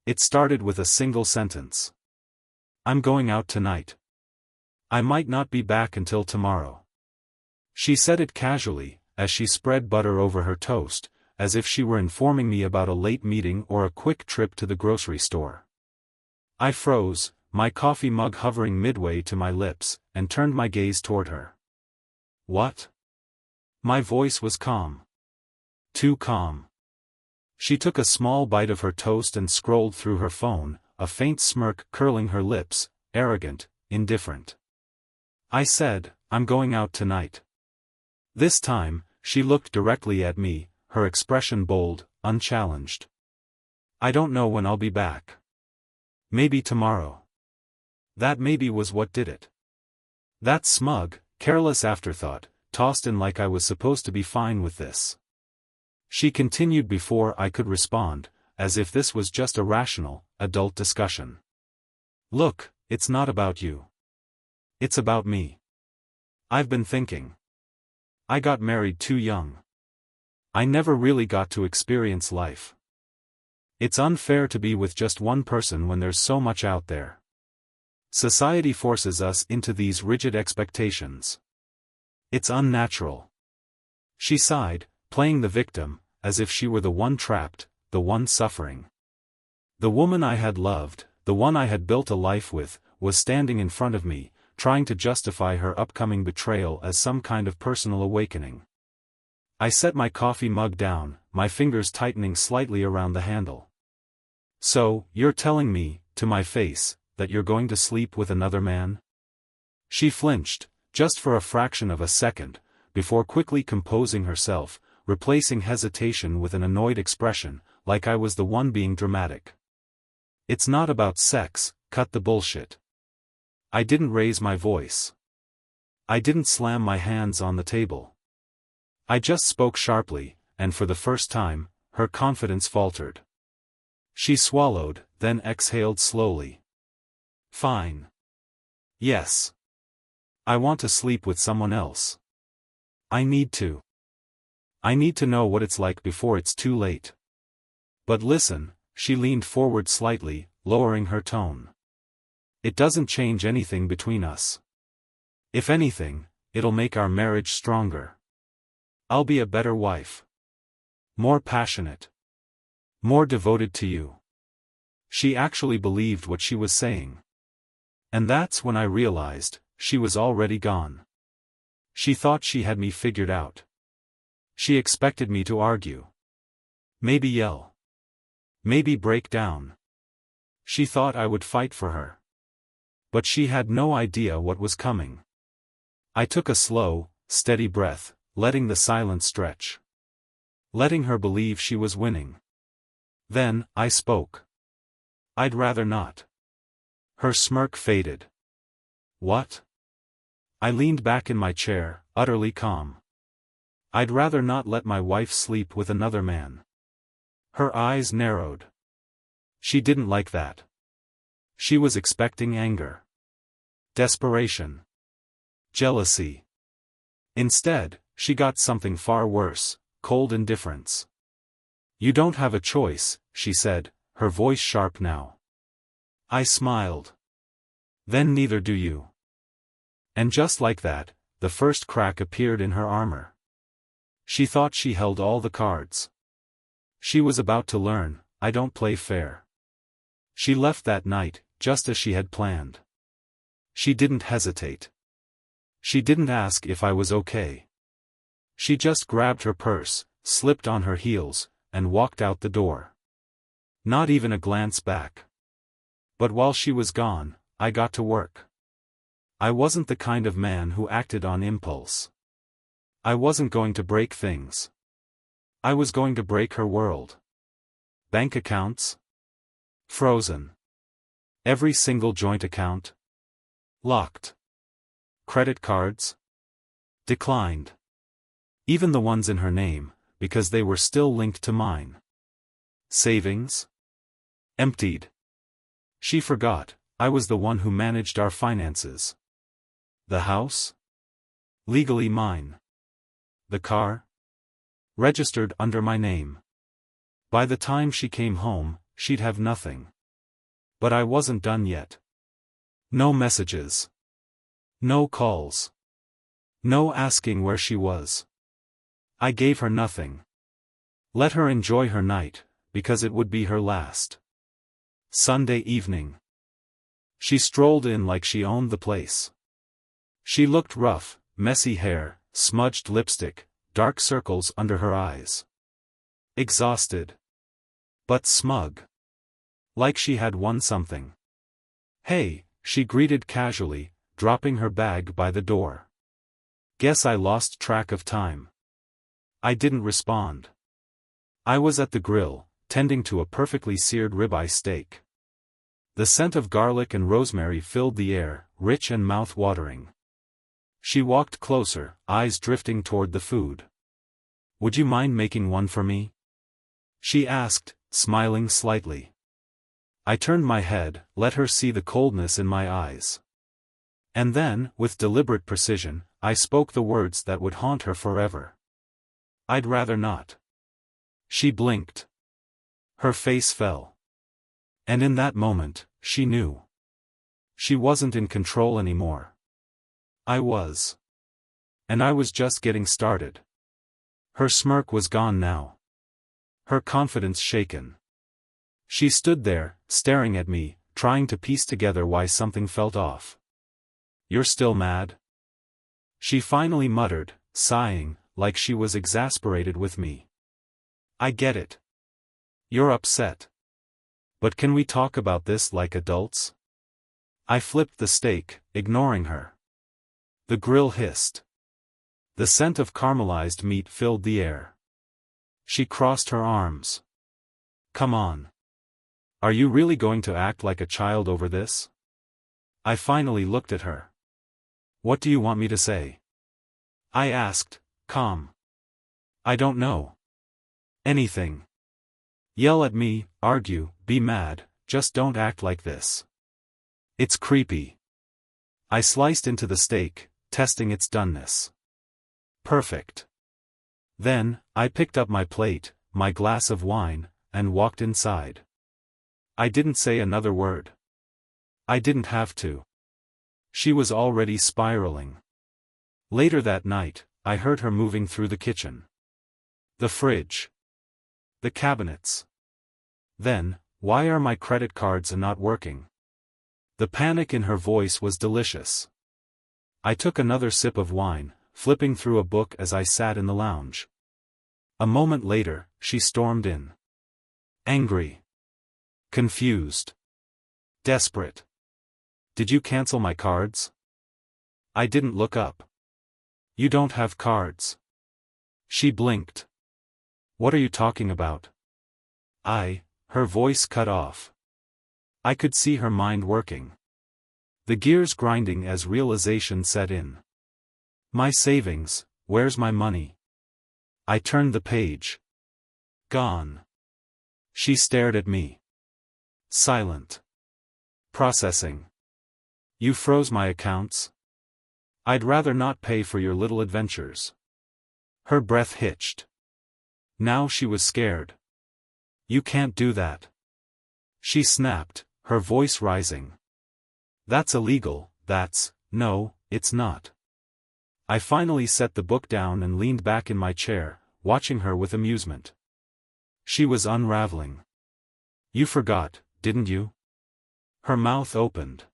It started with a single sentence. "I'm going out tonight. I might not be back until tomorrow." She said it casually, as she spread butter over her toast, as if she were informing me about a late meeting or a quick trip to the grocery store. I froze, my coffee mug hovering midway to my lips, and turned my gaze toward her. "What?" My voice was calm. Too calm. She took a small bite of her toast and scrolled through her phone, a faint smirk curling her lips, arrogant, indifferent. I said, "I'm going out tonight." This time, she looked directly at me, her expression bold, unchallenged. "I don't know when I'll be back. Maybe tomorrow." That maybe was what did it. That smug, careless afterthought, tossed in like I was supposed to be fine with this. She continued before I could respond, as if this was just a rational, adult discussion. "Look, it's not about you. It's about me. I've been thinking. I got married too young. I never really got to experience life. It's unfair to be with just one person when there's so much out there. Society forces us into these rigid expectations. It's unnatural." She sighed, playing the victim, as if she were the one trapped, the one suffering. The woman I had loved, the one I had built a life with, was standing in front of me, trying to justify her upcoming betrayal as some kind of personal awakening. I set my coffee mug down, my fingers tightening slightly around the handle. "So, you're telling me, to my face, that you're going to sleep with another man?" She flinched, just for a fraction of a second, before quickly composing herself, replacing hesitation with an annoyed expression, like I was the one being dramatic. "It's not about sex, cut the bullshit." I didn't raise my voice. I didn't slam my hands on the table. I just spoke sharply, and for the first time, her confidence faltered. She swallowed, then exhaled slowly. "Fine. Yes. I want to sleep with someone else. I need to. I need to know what it's like before it's too late. But listen," she leaned forward slightly, lowering her tone. "It doesn't change anything between us. If anything, it'll make our marriage stronger. I'll be a better wife. More passionate. More devoted to you." She actually believed what she was saying. And that's when I realized, she was already gone. She thought she had me figured out. She expected me to argue. Maybe yell. Maybe break down. She thought I would fight for her. But she had no idea what was coming. I took a slow, steady breath, letting the silence stretch. Letting her believe she was winning. Then, I spoke. "I'd rather not." Her smirk faded. "What?" I leaned back in my chair, utterly calm. "I'd rather not let my wife sleep with another man." Her eyes narrowed. She didn't like that. She was expecting anger. Desperation. Jealousy. Instead, she got something far worse, cold indifference. "You don't have a choice," she said, her voice sharp now. I smiled. "Then neither do you." And just like that, the first crack appeared in her armor. She thought she held all the cards. She was about to learn, I don't play fair. She left that night, just as she had planned. She didn't hesitate. She didn't ask if I was okay. She just grabbed her purse, slipped on her heels, and walked out the door. Not even a glance back. But while she was gone, I got to work. I wasn't the kind of man who acted on impulse. I wasn't going to break things. I was going to break her world. Bank accounts? Frozen. Every single joint account? Locked. Credit cards? Declined. Even the ones in her name, because they were still linked to mine. Savings? Emptied. She forgot, I was the one who managed our finances. The house? Legally mine. The car? Registered under my name. By the time she came home, she'd have nothing. But I wasn't done yet. No messages. No calls. No asking where she was. I gave her nothing. Let her enjoy her night, because it would be her last. Sunday evening. She strolled in like she owned the place. She looked rough, messy hair, smudged lipstick, dark circles under her eyes. Exhausted. But smug. Like she had won something. "Hey," she greeted casually, dropping her bag by the door. Guess I lost track of time. I didn't respond. I was at the grill, tending to a perfectly seared ribeye steak. The scent of garlic and rosemary filled the air, rich and mouth-watering. She walked closer, eyes drifting toward the food. "Would you mind making one for me?" she asked, smiling slightly. I turned my head, let her see the coldness in my eyes. And then, with deliberate precision, I spoke the words that would haunt her forever. "I'd rather not." She blinked. Her face fell. And in that moment, she knew. She wasn't in control anymore. I was. And I was just getting started. Her smirk was gone now. Her confidence shaken. She stood there, staring at me, trying to piece together why something felt off. "You're still mad?" she finally muttered, sighing, like she was exasperated with me. "I get it. You're upset. But can we talk about this like adults?" I flipped the steak, ignoring her. The grill hissed. The scent of caramelized meat filled the air. She crossed her arms. "Come on. Are you really going to act like a child over this?" I finally looked at her. "What do you want me to say?" I asked, calm. "I don't know. Anything. Yell at me, argue, be mad, just don't act like this. It's creepy." I sliced into the steak, testing its doneness. Perfect. Then, I picked up my plate, my glass of wine, and walked inside. I didn't say another word. I didn't have to. She was already spiraling. Later that night, I heard her moving through the kitchen. The fridge. The cabinets. Then, "Why are my credit cards not working?" The panic in her voice was delicious. I took another sip of wine, flipping through a book as I sat in the lounge. A moment later, she stormed in. Angry. Confused. Desperate. "Did you cancel my cards?" I didn't look up. "You don't have cards." She blinked. "What are you talking about?" Her voice cut off. I could see her mind working. The gears grinding as realization set in. "My savings, where's my money?" I turned the page. Gone. She stared at me. Silent. Processing. "You froze my accounts?" "I'd rather not pay for your little adventures." Her breath hitched. Now she was scared. "You can't do that." She snapped, her voice rising. "That's illegal, no, it's not." I finally set the book down and leaned back in my chair, watching her with amusement. She was unraveling. "You forgot, didn't you?" Her mouth opened.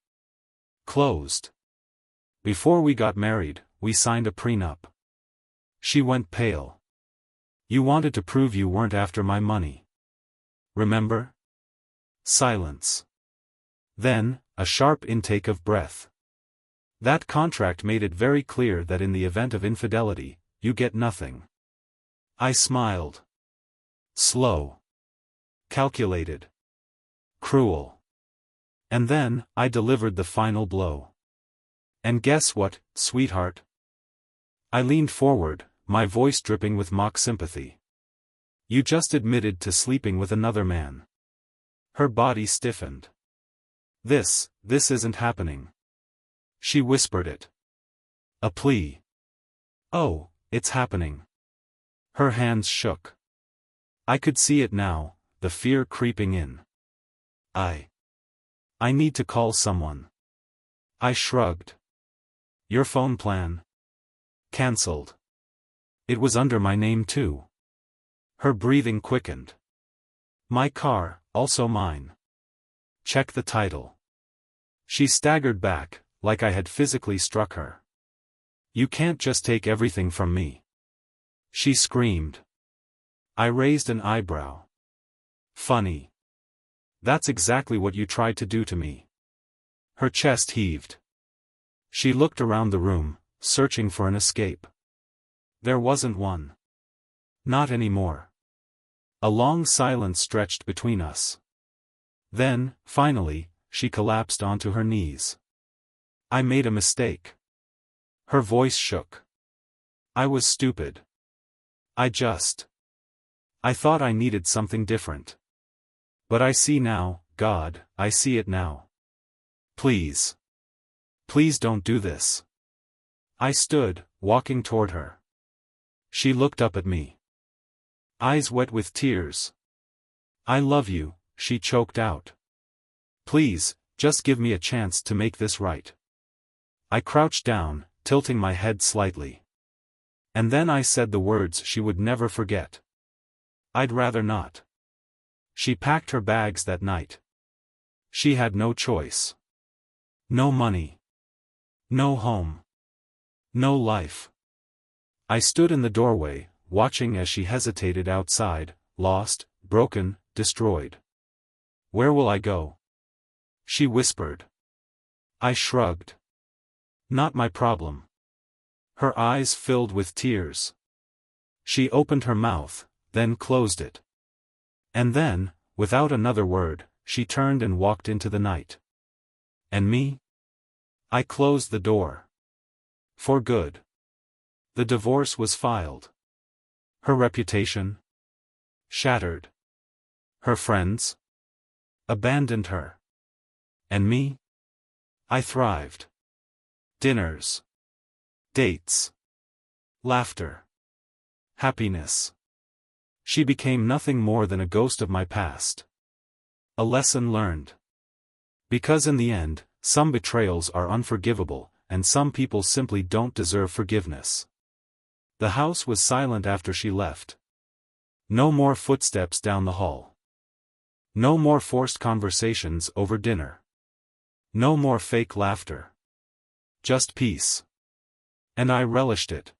Closed. "Before we got married, we signed a prenup." She went pale. "You wanted to prove you weren't after my money. Remember?" Silence. Then, a sharp intake of breath. "That contract made it very clear that in the event of infidelity, you get nothing." I smiled. Slow. Calculated. Cruel. And then, I delivered the final blow. "And guess what, sweetheart?" I leaned forward, my voice dripping with mock sympathy. "You just admitted to sleeping with another man." Her body stiffened. This isn't happening." She whispered it. A plea. "Oh, it's happening." Her hands shook. I could see it now, the fear creeping in. I need to call someone. I shrugged. Your phone plan? Cancelled. It was under my name too. Her breathing quickened. My car, also mine. Check the title. She staggered back, like I had physically struck her. You can't just take everything from me. She screamed. I raised an eyebrow. Funny. That's exactly what you tried to do to me. Her chest heaved. She looked around the room, searching for an escape. There wasn't one. Not anymore. A long silence stretched between us. Then, finally, she collapsed onto her knees. I made a mistake. Her voice shook. I was stupid. I thought I needed something different. But I see now, God, I see it now. Please. Please don't do this. I stood, walking toward her. She looked up at me. Eyes wet with tears. I love you, she choked out. Please, just give me a chance to make this right. I crouched down, tilting my head slightly. And then I said the words she would never forget. I'd rather not. She packed her bags that night. She had no choice. No money. No home. No life. I stood in the doorway, watching as she hesitated outside, lost, broken, destroyed. Where will I go? She whispered. I shrugged. Not my problem. Her eyes filled with tears. She opened her mouth, then closed it. And then, without another word, she turned and walked into the night. And me? I closed the door. For good. The divorce was filed. Her reputation? Shattered. Her friends? Abandoned her. And me? I thrived. Dinners. Dates. Laughter. Happiness. She became nothing more than a ghost of my past. A lesson learned. Because in the end, some betrayals are unforgivable, and some people simply don't deserve forgiveness. The house was silent after she left. No more footsteps down the hall. No more forced conversations over dinner. No more fake laughter. Just peace. And I relished it.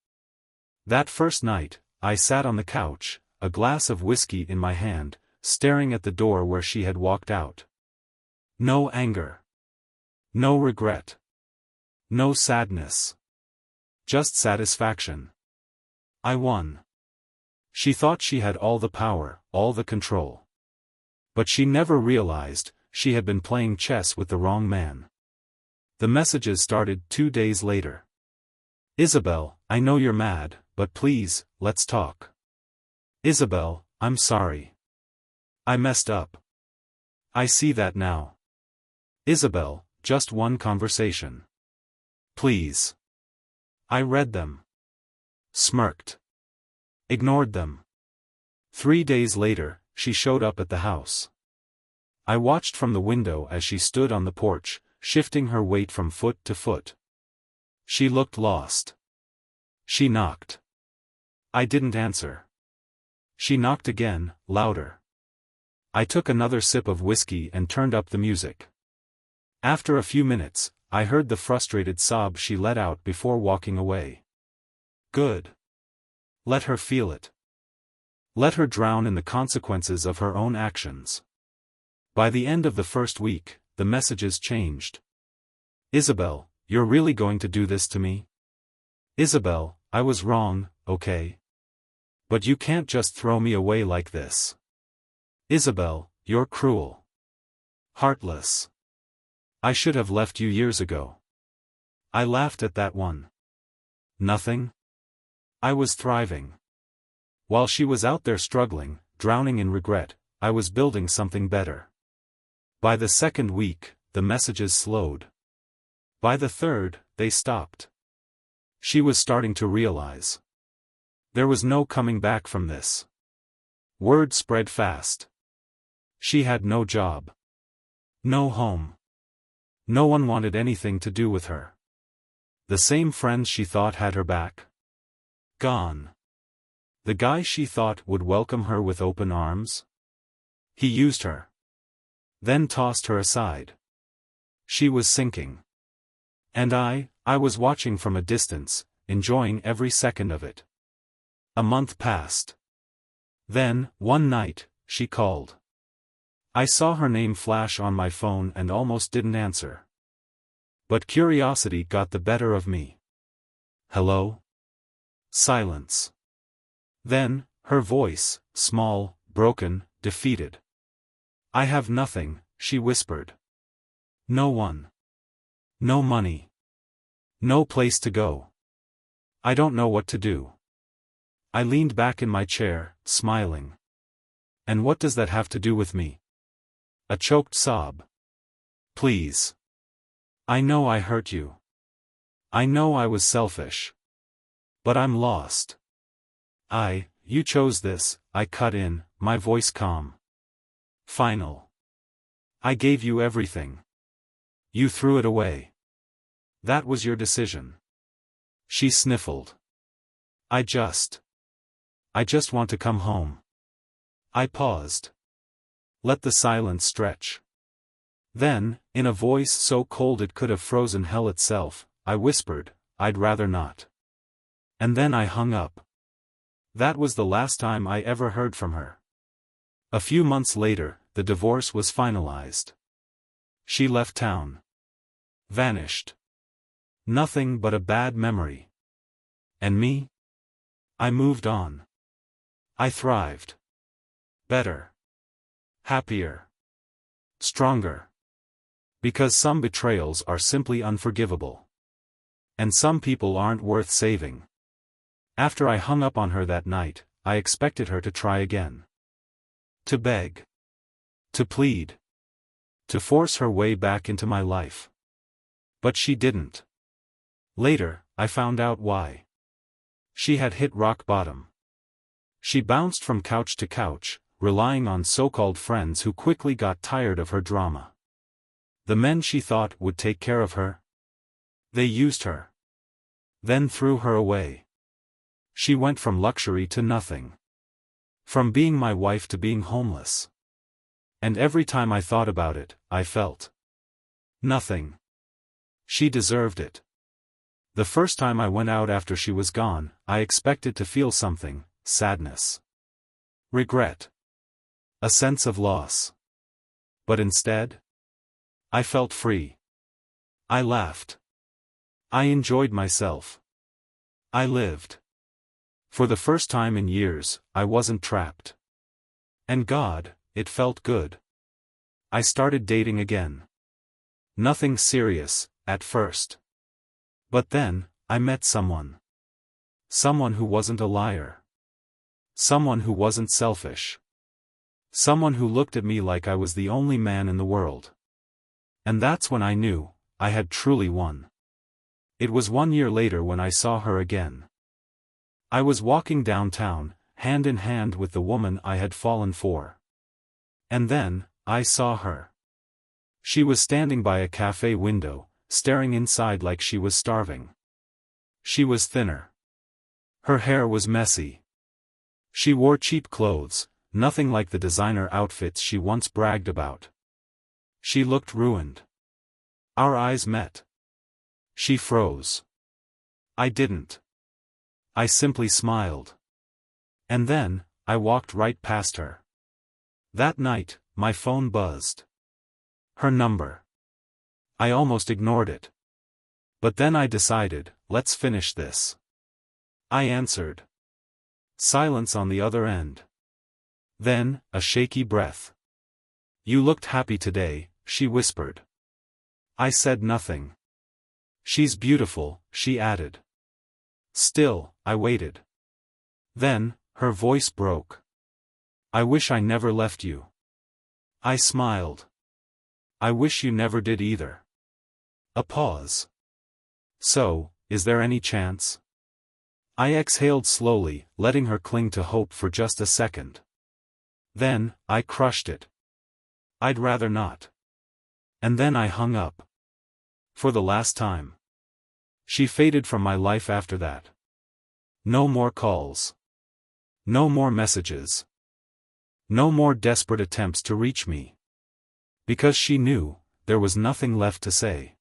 That first night, I sat on the couch, a glass of whiskey in my hand, staring at the door where she had walked out. No anger. No regret. No sadness. Just satisfaction. I won. She thought she had all the power, all the control. But she never realized, she had been playing chess with the wrong man. The messages started 2 days later. Isabel, I know you're mad, but please, let's talk. Isabel, I'm sorry. I messed up. I see that now. Isabel, just one conversation. Please. I read them. Smirked. Ignored them. 3 days later, she showed up at the house. I watched from the window as she stood on the porch, shifting her weight from foot to foot. She looked lost. She knocked. I didn't answer. She knocked again, louder. I took another sip of whiskey and turned up the music. After a few minutes, I heard the frustrated sob she let out before walking away. Good. Let her feel it. Let her drown in the consequences of her own actions. By the end of the first week, the messages changed. Isabel, you're really going to do this to me? Isabel, I was wrong, okay? But you can't just throw me away like this. Isabel, you're cruel. Heartless. I should have left you years ago. I laughed at that one. Nothing? I was thriving. While she was out there struggling, drowning in regret, I was building something better. By the second week, the messages slowed. By the third, they stopped. She was starting to realize. There was no coming back from this. Word spread fast. She had no job. No home. No one wanted anything to do with her. The same friends she thought had her back? Gone. The guy she thought would welcome her with open arms? He used her. Then tossed her aside. She was sinking. And I was watching from a distance, enjoying every second of it. A month passed. Then, one night, she called. I saw her name flash on my phone and almost didn't answer. But curiosity got the better of me. Hello? Silence. Then, her voice, small, broken, defeated. I have nothing, she whispered. No one. No money. No place to go. I don't know what to do. I leaned back in my chair, smiling. And what does that have to do with me? A choked sob. Please. I know I hurt you. I know I was selfish. But I'm lost. You chose this, I cut in, my voice calm. Final. I gave you everything. You threw it away. That was your decision. She sniffled. I just want to come home. I paused. Let the silence stretch. Then, in a voice so cold it could have frozen hell itself, I whispered, I'd rather not. And then I hung up. That was the last time I ever heard from her. A few months later, the divorce was finalized. She left town. Vanished. Nothing but a bad memory. And me? I moved on. I thrived. Better. Happier. Stronger. Because some betrayals are simply unforgivable. And some people aren't worth saving. After I hung up on her that night, I expected her to try again. To beg. To plead. To force her way back into my life. But she didn't. Later, I found out why. She had hit rock bottom. She bounced from couch to couch, relying on so-called friends who quickly got tired of her drama. The men she thought would take care of her. They used her. Then threw her away. She went from luxury to nothing. From being my wife to being homeless. And every time I thought about it, I felt nothing. She deserved it. The first time I went out after she was gone, I expected to feel something, sadness. Regret. A sense of loss. But instead, I felt free. I laughed. I enjoyed myself. I lived. For the first time in years, I wasn't trapped. And God, it felt good. I started dating again. Nothing serious, at first. But then, I met someone. Someone who wasn't a liar. Someone who wasn't selfish. Someone who looked at me like I was the only man in the world. And that's when I knew, I had truly won. It was 1 year later when I saw her again. I was walking downtown, hand in hand with the woman I had fallen for. And then, I saw her. She was standing by a cafe window, staring inside like she was starving. She was thinner. Her hair was messy. She wore cheap clothes, nothing like the designer outfits she once bragged about. She looked ruined. Our eyes met. She froze. I didn't. I simply smiled. And then, I walked right past her. That night, my phone buzzed. Her number. I almost ignored it. But then I decided, let's finish this. I answered. Silence on the other end. Then, a shaky breath. You looked happy today, she whispered. I said nothing. She's beautiful, she added. Still, I waited. Then, her voice broke. I wish I never left you. I smiled. I wish you never did either. A pause. So, is there any chance? I exhaled slowly, letting her cling to hope for just a second. Then, I crushed it. I'd rather not. And then I hung up. For the last time. She faded from my life after that. No more calls. No more messages. No more desperate attempts to reach me. Because she knew, there was nothing left to say.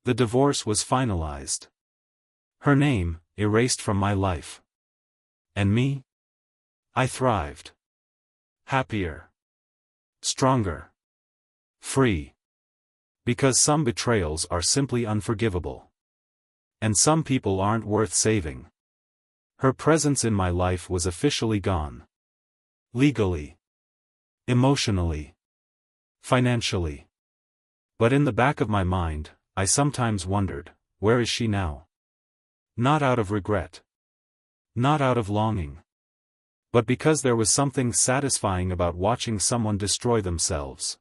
The divorce was finalized. Her name, erased from my life. And me? I thrived. Happier. Stronger. Free. Because some betrayals are simply unforgivable. And some people aren't worth saving. Her presence in my life was officially gone. Legally. Emotionally. Financially. But in the back of my mind, I sometimes wondered, where is she now? Not out of regret. Not out of longing. But because there was something satisfying about watching someone destroy themselves.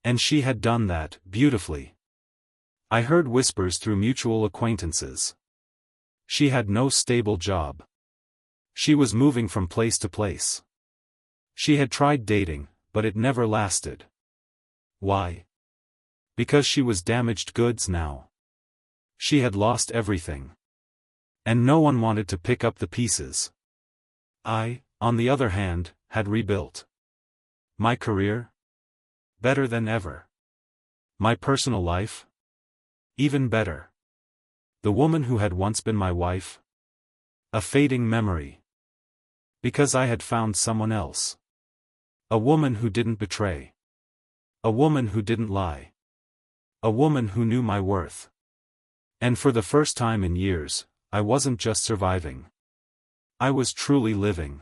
And she had done that, beautifully. I heard whispers through mutual acquaintances. She had no stable job. She was moving from place to place. She had tried dating, but it never lasted. Why? Because she was damaged goods now. She had lost everything. And no one wanted to pick up the pieces. I, on the other hand, had rebuilt. My career? Better than ever. My personal life? Even better. The woman who had once been my wife? A fading memory. Because I had found someone else. A woman who didn't betray. A woman who didn't lie. A woman who knew my worth. And for the first time in years, I wasn't just surviving. I was truly living.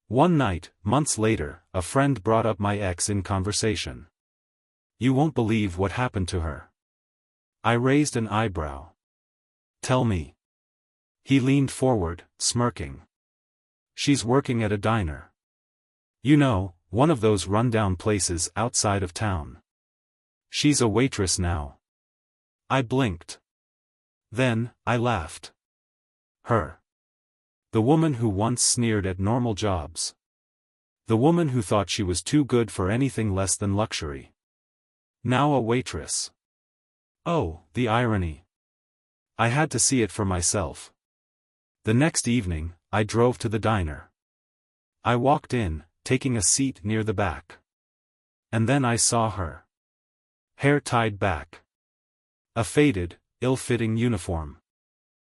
One night, months later, a friend brought up my ex in conversation. You won't believe what happened to her. I raised an eyebrow. Tell me. He leaned forward, smirking. She's working at a diner. You know, one of those rundown places outside of town. She's a waitress now. I blinked. Then, I laughed. Her. The woman who once sneered at normal jobs. The woman who thought she was too good for anything less than luxury. Now a waitress. Oh, the irony. I had to see it for myself. The next evening, I drove to the diner. I walked in, taking a seat near the back. And then I saw her. Hair tied back. A faded, ill-fitting uniform.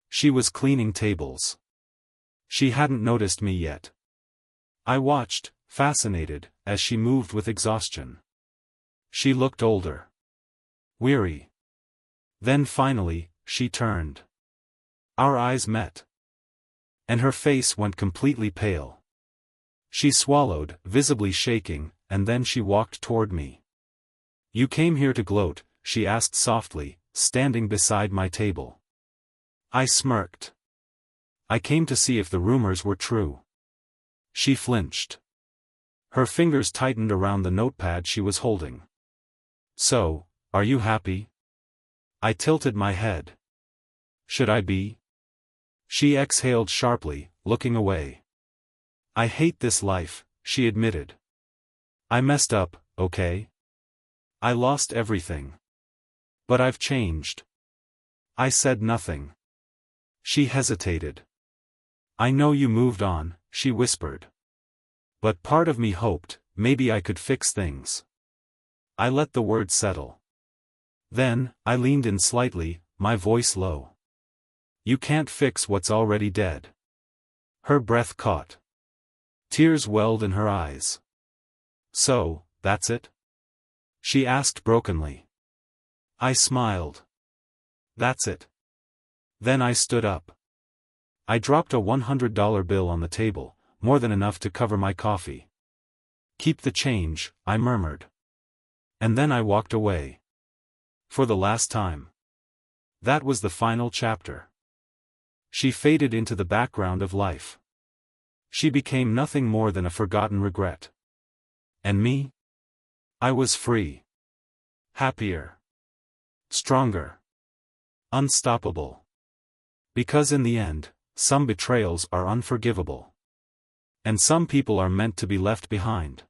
She was cleaning tables. She hadn't noticed me yet. I watched, fascinated, as she moved with exhaustion. She looked older. Weary. Then finally, she turned. Our eyes met. And her face went completely pale. She swallowed, visibly shaking, and then she walked toward me. You came here to gloat, she asked softly, standing beside my table. I smirked. I came to see if the rumors were true. She flinched. Her fingers tightened around the notepad she was holding. So, are you happy? I tilted my head. Should I be? She exhaled sharply, looking away. I hate this life, she admitted. I messed up, okay? I lost everything. But I've changed. I said nothing. She hesitated. I know you moved on, she whispered. But part of me hoped, maybe I could fix things. I let the words settle. Then, I leaned in slightly, my voice low. You can't fix what's already dead. Her breath caught. Tears welled in her eyes. So, that's it? She asked brokenly. I smiled. That's it. Then I stood up. I dropped a $100 bill on the table, more than enough to cover my coffee. Keep the change, I murmured. And then I walked away. For the last time. That was the final chapter. She faded into the background of life. She became nothing more than a forgotten regret. And me? I was free. Happier. Stronger. Unstoppable. Because in the end, some betrayals are unforgivable. And some people are meant to be left behind.